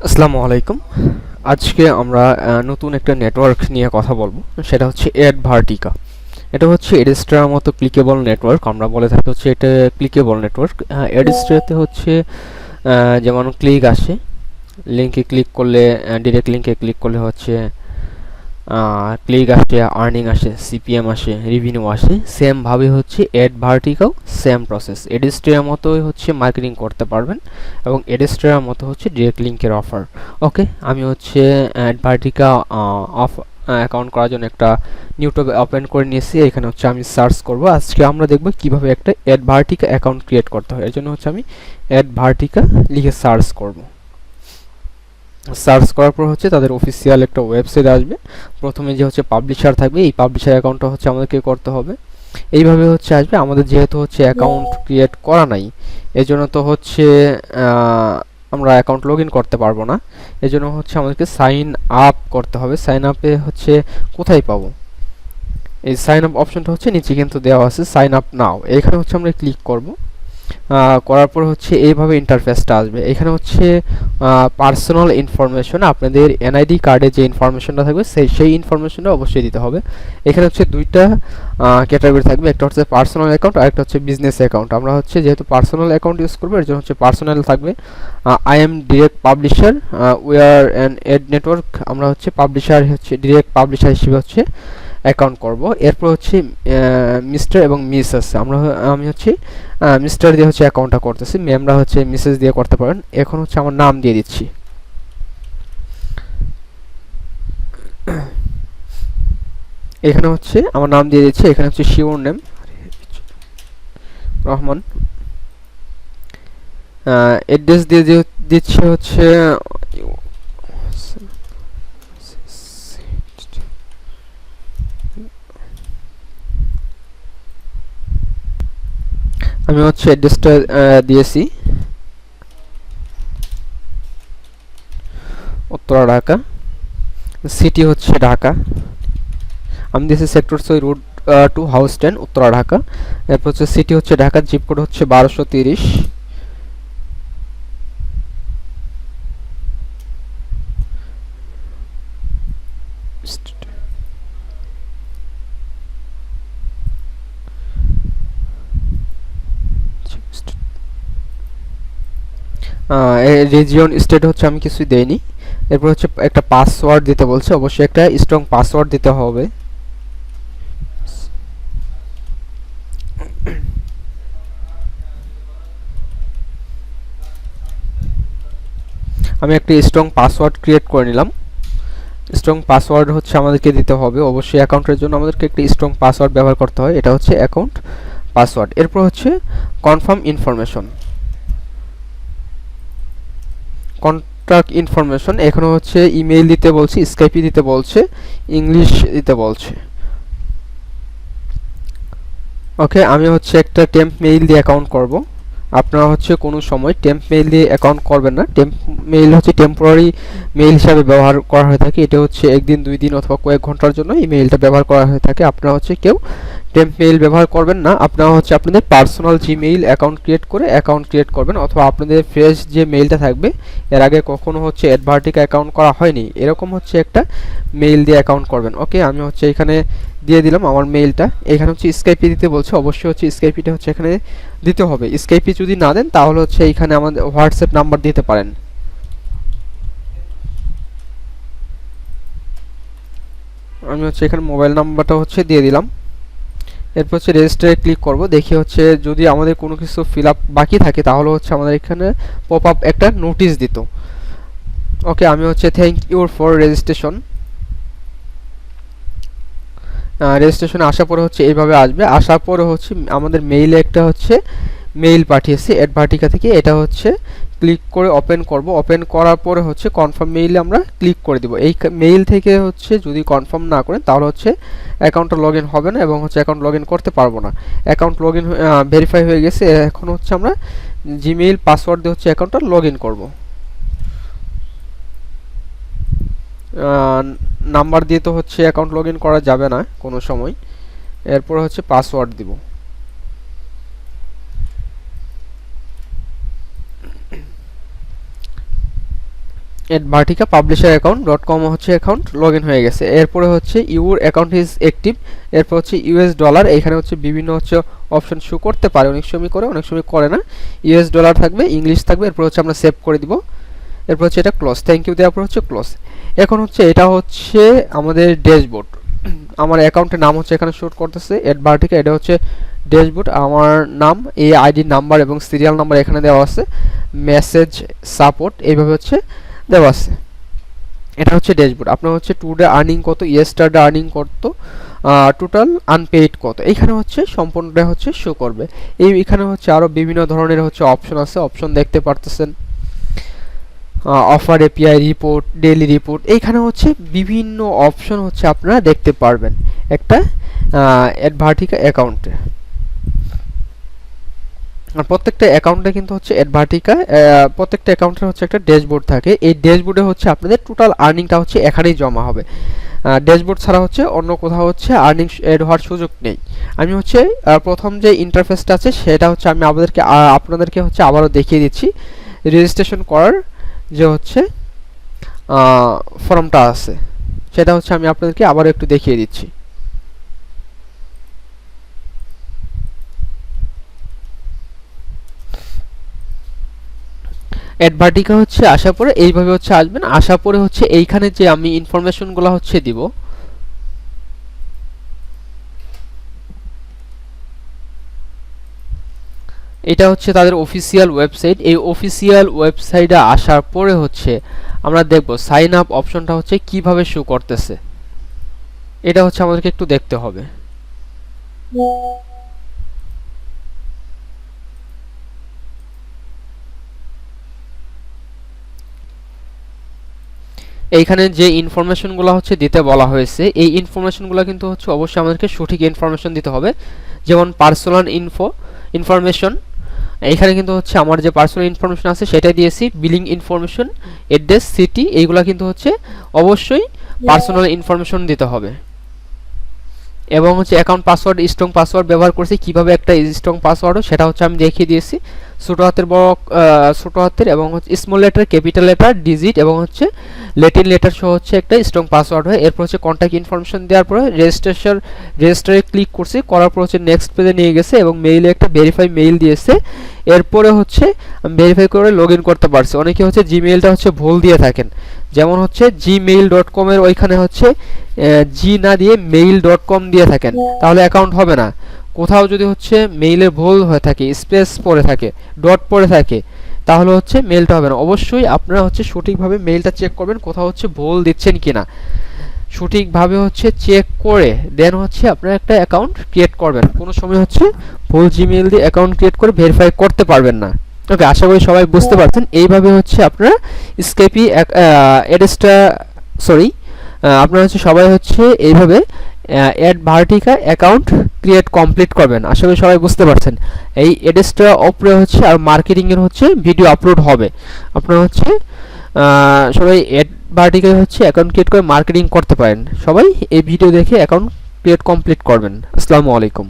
আসসালামু আলাইকুম। আজকে আমরা নতুন একটা নেটওয়ার্ক নিয়ে কথা বলবো। সেটা হচ্ছে অ্যাডভার্টিকা। এটা হচ্ছে এডস্ট্রার মতো ক্লিকেবল নেটওয়ার্ক। আমরা বলে থাকি হচ্ছে এটা ক্লিকেবল নেটওয়ার্ক। এডস্ট্রাতে হচ্ছে যেমন ক্লিক আসে, লিঙ্কে ক্লিক করলে, ডিরেক্ট লিঙ্কে ক্লিক করলে হচ্ছে ক্লিক আসে, আর্নিং আসে, সিপিএম আসে, রেভিনিউ আসে। সেমভাবে হচ্ছে অ্যাডভার্টিকাও সেম প্রসেস। এডস্ট্রার মতোই হচ্ছে মার্কেটিং করতে পারবেন এবং এডস্ট্রার মতো হচ্ছে ডিরেক্ট লিঙ্কের অফার। ওকে, আমি হচ্ছে অ্যাডভার্টিকা অফ অ্যাকাউন্ট করার জন্য একটা নিউ ট্যাব ওপেন করে নিয়েছি। এখানে হচ্ছে আমি সার্চ করব। আজকে আমরা দেখব কিভাবে একটা অ্যাডভার্টিকা অ্যাকাউন্ট ক্রিয়েট করতে হয়। এর জন্য হচ্ছে আমি অ্যাডভার্টিকা লিখে সার্চ করব। সার্চ করার পর হচ্ছে তাদের অফিসিয়াল একটা ওয়েবসাইট আসবে। প্রথমে যে হচ্ছে পাবলিশার থাকবে, এই পাবলিশার অ্যাকাউন্টটা হচ্ছে আমাদেরকে করতে হবে। এইভাবে হচ্ছে আসবে। আমাদের যেহেতু হচ্ছে অ্যাকাউন্ট ক্রিয়েট করা নাই, এজন্য তো হচ্ছে আমরা অ্যাকাউন্ট লগ ইন করতে পারবো না। এজন্য হচ্ছে আমাদেরকে সাইন আপ করতে হবে। সাইন আপে হচ্ছে কোথায় পাবো? এই সাইন আপ অপশনটা হচ্ছে নিচে কিন্তু দেওয়া আছে, সাইন আপ নাও। এখানে হচ্ছে আমরা ক্লিক করব। করার পর হচ্ছে এইভাবে ইন্টারফেসটা আসবে। এখানে হচ্ছে পার্সোনাল ইনফরমেশন, আপনাদের এনআইডি কার্ডে যে ইনফরমেশনটা থাকবে সেই ইনফরমেশনটা অবশ্যই দিতে হবে। এখানে হচ্ছে দুইটা ক্যাটাগরি থাকবে, একটা হচ্ছে পার্সোনাল অ্যাকাউন্ট আর একটা হচ্ছে বিজনেস অ্যাকাউন্ট। আমরা হচ্ছে যেহেতু পার্সোনাল অ্যাকাউন্ট ইউজ করবো, এর জন্য হচ্ছে পার্সোনাল থাকবে। I am direct publisher, we are an ad network. আমরা হচ্ছে পাবলিশার, হচ্ছে ডিরেক্ট পাবলিশার হিসেবে হচ্ছে অ্যাকাউন্ট করব। এরপর হচ্ছে মিস্টার এবং মিস আছে। আমি হচ্ছে মিস্টার দিয়ে হচ্ছে অ্যাকাউন্টটা করতেছি, ম্যামরা হচ্ছে মিসেস দিয়ে করতে পারেন। এখন হচ্ছে আমার নাম দিয়ে দিচ্ছি। এখানে হচ্ছে আমার নাম দিয়ে দিচ্ছি। এখানে হচ্ছে শিওর নেম রহমান। অ্যাড্রেস দিয়ে দিচ্ছি হচ্ছে আমি হচ্ছে অ্যাড্রেসটা দিয়েছি উত্তরা ঢাকা, সিটি হচ্ছে ঢাকা। আমি দিয়েছি sector 6 road 2 house 10 Uttara Dhaka. এরপর হচ্ছে সিটি হচ্ছে ঢাকা, জিপ কোড হচ্ছে 1230। রিজিয়ন স্টেট হচ্ছে আমি কিছুই দেইনি। এরপর হচ্ছে একটা পাসওয়ার্ড দিতে বলছে, অবশ্যই একটা স্ট্রং পাসওয়ার্ড দিতে হবে। আমি একটা স্ট্রং পাসওয়ার্ড ক্রিয়েট করে নিলাম। স্ট্রং পাসওয়ার্ড হচ্ছে আমাদেরকে দিতে হবে, অবশ্যই অ্যাকাউন্টের জন্য আমাদেরকে একটা স্ট্রং পাসওয়ার্ড ব্যবহার করতে হয়। এটা হচ্ছে অ্যাকাউন্ট পাসওয়ার্ড। এরপর হচ্ছে কনফার্ম ইনফরমেশন, কন্ট্যাক্ট ইনফরমেশন। এখানে হচ্ছে ইমেইল দিতে বলছে, স্কাইপি দিতে বলছে, ইংলিশ দিতে বলছে। ওকে, আমি হচ্ছে একটা টেম্প মেইল দিয়ে অ্যাকাউন্ট করব। আপনারা হচ্ছে কোনো সময় টেম্প মেইল দিয়ে অ্যাকাউন্ট করবেন না। টেম্প মেইল হচ্ছে টেম্পোরারি মেইল হিসাবে ব্যবহার করা হয়ে থাকে। এটা হচ্ছে একদিন, 2 দিন অথবা কয়েক ঘন্টার জন্য এই মেইলটা ব্যবহার করা হয়ে থাকে। আপনারা হচ্ছে কেউ টেম্প মেইল ব্যবহার করবেন না। আপনারা হচ্ছে আপনাদের পার্সোনাল জিমেইল অ্যাকাউন্ট ক্রিয়েট করবেন, অথবা আপনাদের ফ্রেশ যে মেইলটা থাকবে, এর আগে কখনো হচ্ছে অ্যাডভার্টিকা অ্যাকাউন্ট করা হয়নি, এরকম হচ্ছে একটা মেইল দিয়ে অ্যাকাউন্ট করবেন। ওকে, আমি হচ্ছে এখানে দিয়ে দিলাম আমার মেইলটা। এখানে হচ্ছে স্কাইপি দিতে বলছে, অবশ্যই হচ্ছে স্কাইপিটা হচ্ছে এখানে দিতে হবে। স্কাইপি যদি না দেন তাহলে হচ্ছে এইখানে আমাদের হোয়াটসঅ্যাপ নাম্বার দিতে পারেন। আমি হচ্ছে এখানে মোবাইল নাম্বারটা হচ্ছে দিয়ে দিলাম। এরপর হচ্ছে রেজিস্টারে ক্লিক করব। দেখি হচ্ছে যদি আমাদের কোনো কিছু ফিল আপ বাকি থাকে তাহলে হচ্ছে আমাদের এখানে পপ আপ একটা নোটিশ দিত। ওকে, আমি হচ্ছে থ্যাংক ইউ ফর রেজিস্ট্রেশন। রেজিস্ট্রেশনে আসার পরে হচ্ছে এইভাবে আসবে। আসার পরে হচ্ছে আমাদের মেইলে একটা হচ্ছে মেইল পাঠিয়েছি অ্যাডভার্টিকা থেকে। এটা হচ্ছে ক্লিক করে ওপেন করব। ওপেন করার পরে হচ্ছে কনফার্ম মেইলে আমরা ক্লিক করে দিব। এই মেইল থেকে হচ্ছে যদি কনফার্ম না করেন তাহলে হচ্ছে অ্যাকাউন্টটা লগ ইন হবে না এবং হচ্ছে অ্যাকাউন্ট লগ ইন করতে পারবো না। অ্যাকাউন্ট লগ ইন ভেরিফাই হয়ে গেছে। এখন হচ্ছে আমরা জিমেইল পাসওয়ার্ড দিয়ে হচ্ছে অ্যাকাউন্টটা লগ ইন করবো। নাম্বার দিয়ে তো হচ্ছে অ্যাকাউন্ট লগ ইন করা যাবে না কোনো সময়। এরপর হচ্ছে পাসওয়ার্ড দিব। এডভার্টিকা পাবলিশার অ্যাকাউন্ট .com হচ্ছে অ্যাকাউন্ট লগ ইন হয়ে গেছে। এরপরে হচ্ছে ইউর অ্যাকাউন্ট ইজ অ্যাক্টিভ, এরপর হচ্ছে ইউএস ডলার, এখানে হচ্ছে বিভিন্ন হচ্ছে অপশন শো করতে পারে, অনেক সময় করে অনেক সময় করে না। ইউএস ডলার থাকবে, ইংলিশ থাকবে, এরপর হচ্ছে আমরা সেভ করে দিব, এরপর হচ্ছে এটা ক্লোজ, থ্যাংক ইউ দেওয়ার পর হচ্ছে ক্লোজ। এখন হচ্ছে এটা হচ্ছে আমাদের ড্যাশবোর্ড, আমার অ্যাকাউন্টের নাম হচ্ছে এখানে শো করতেছে এডভার্টিকা, এটা হচ্ছে ড্যাশবোর্ড, আমার নাম, এই আইডি নাম্বার এবং সিরিয়াল নাম্বার এখানে দেওয়া আছে, মেসেজ সাপোর্ট এইভাবে হচ্ছে দেওয়া আছে। এটা হচ্ছে ড্যাশবোর্ড। আপনার হচ্ছে টুডে আর্নিং কত, ইয়েস্টারডে আর্নিং কত, টোটাল আনপেইড কত, এখানে হচ্ছে সম্পূর্ণটা হচ্ছে শো করবে। এখানে হচ্ছে আরও বিভিন্ন ধরনের হচ্ছে অপশন আছে, অপশন দেখতে পারতেছেন, offer API report, daily report, এইখানে হচ্ছে বিভিন্ন অপশন হচ্ছে আপনারা দেখতে পারবেন একটা এডভার্টিকা অ্যাকাউন্টে। আর প্রত্যেকটা অ্যাকাউন্টে কিন্তু হচ্ছে এডভার্টিকা, প্রত্যেকটা অ্যাকাউন্টের হচ্ছে একটা ড্যাশবোর্ড থাকে, এই ড্যাশবোর্ডে হচ্ছে আপনাদের টোটাল আর্নিংটা হচ্ছে এখানেই জমা হবে। ড্যাশবোর্ড ছাড়া হচ্ছে অন্য কোথাও হচ্ছে আর্নিং এড হওয়ার সুযোগ নেই। আমি হচ্ছে প্রথম যে ইন্টারফেসটা আছে সেটা হচ্ছে আমি আপনাদেরকে হচ্ছে আবারও দেখিয়ে দিচ্ছি। রেজিস্ট্রেশন করার যে হচ্ছে ফর্মটা আছে সেটা হচ্ছে আমি আপনাদেরকে আবারও একটু দেখিয়ে দিচ্ছি। এডভার্টিকা হচ্ছে আসার পরে এইভাবে হচ্ছে আসবেন, আসার পরে হচ্ছে এইখানে যে আমি ইনফরমেশনগুলো হচ্ছে দিব, এটা হচ্ছে তাদের অফিসিয়াল ওয়েবসাইট। এই অফিসিয়াল ওয়েবসাইটে আসার পরে হচ্ছে আমরা দেখব সাইন আপ অপশনটা হচ্ছে কিভাবে শো করতেছে, এটা হচ্ছে আমাদেরকে একটু দেখতে হবে। এইখানে যে ইনফরমেশনগুলো হচ্ছে দিতে বলা হয়েছে, এই ইনফরমেশনগুলো কিন্তু হচ্ছে অবশ্যই আমাদেরকে সঠিক ইনফরমেশন দিতে হবে। যেমন পার্সোনাল ইনফরমেশন, এখানে কিন্তু হচ্ছে আমার যে পার্সোনাল ইনফরমেশন আছে সেটাই দিয়েছি, বিলিং ইনফরমেশন, অ্যাড্রেস, সিটি, এইগুলো কিন্তু হচ্ছে অবশ্যই পার্সোনাল ইনফরমেশন দিতে হবে। এবং হচ্ছে অ্যাকাউন্ট পাসওয়ার্ড, স্ট্রং পাসওয়ার্ড ব্যবহার করছি, কিভাবে একটা স্ট্রং পাসওয়ার্ডও সেটা হচ্ছে আমি দেখিয়ে দিয়েছি। ছোটো হাতের ছোটো হাতের এবং হচ্ছে small letter, capital letter, digit এবং হচ্ছে ল্যাটিন লেটার সহ হচ্ছে একটা স্ট্রং পাসওয়ার্ড হয়। এরপর হচ্ছে কন্ট্যাক্ট ইনফরমেশন দেওয়ার পরে রেজিস্টারে ক্লিক করছি, করার পর হচ্ছে নেক্সট পেজে নিয়ে গেছে এবং মেইলে একটা ভেরিফাই মেইল দিয়েছে। এরপরে হচ্ছে আমি ভেরিফাই করে লগ ইন করতে পারছি। অনেকে হচ্ছে জিমেইলটা হচ্ছে ভুল দিয়ে থাকেন, যেমন হচ্ছে gmail.com এর ওইখানে হচ্ছে জি না দিয়ে mail.com দিয়ে থাকেন, তাহলে অ্যাকাউন্ট হবে না। কোথাও যদি হচ্ছে মেইলে ভুল হয়ে থাকে, স্পেস পড়ে থাকে, ডট পড়ে থাকে, তাহলে হচ্ছে মেইলটা হবে না। অবশ্যই আপনারা হচ্ছে সঠিকভাবে মেইলটা চেক করবেন, কোথাও হচ্ছে ভুল দিচ্ছেন কিনা সঠিকভাবে হচ্ছে চেক করে দেন হচ্ছে আপনারা একটা অ্যাকাউন্ট ক্রিয়েট করবেন। কোনো সময় হচ্ছে ভুল জিমেইল দিয়ে অ্যাকাউন্ট ক্রিয়েট করে ভেরিফাই করতে পারবেন না। ওকে, আশা করি সবাই বুঝতে পারছেন। এইভাবে হচ্ছে আপনারা স্কেপি আপনারা হচ্ছে সবাই হচ্ছে এইভাবে এডভার্টিকা অ্যাকাউন্ট ক্রিয়েট কমপ্লিট করবেন। আশা করি সবাই বুঝতে পারছেন। এই এডেস্টা ওপরে হচ্ছে আর মার্কেটিংয়ের হচ্ছে ভিডিও আপলোড হবে। আপনারা হচ্ছে সবাই এডভার্টিকা হচ্ছে অ্যাকাউন্ট ক্রিয়েট করে মার্কেটিং করতে পারেন। সবাই এই ভিডিও দেখে অ্যাকাউন্ট ক্রিয়েট কমপ্লিট করবেন। আসসালামু আলাইকুম।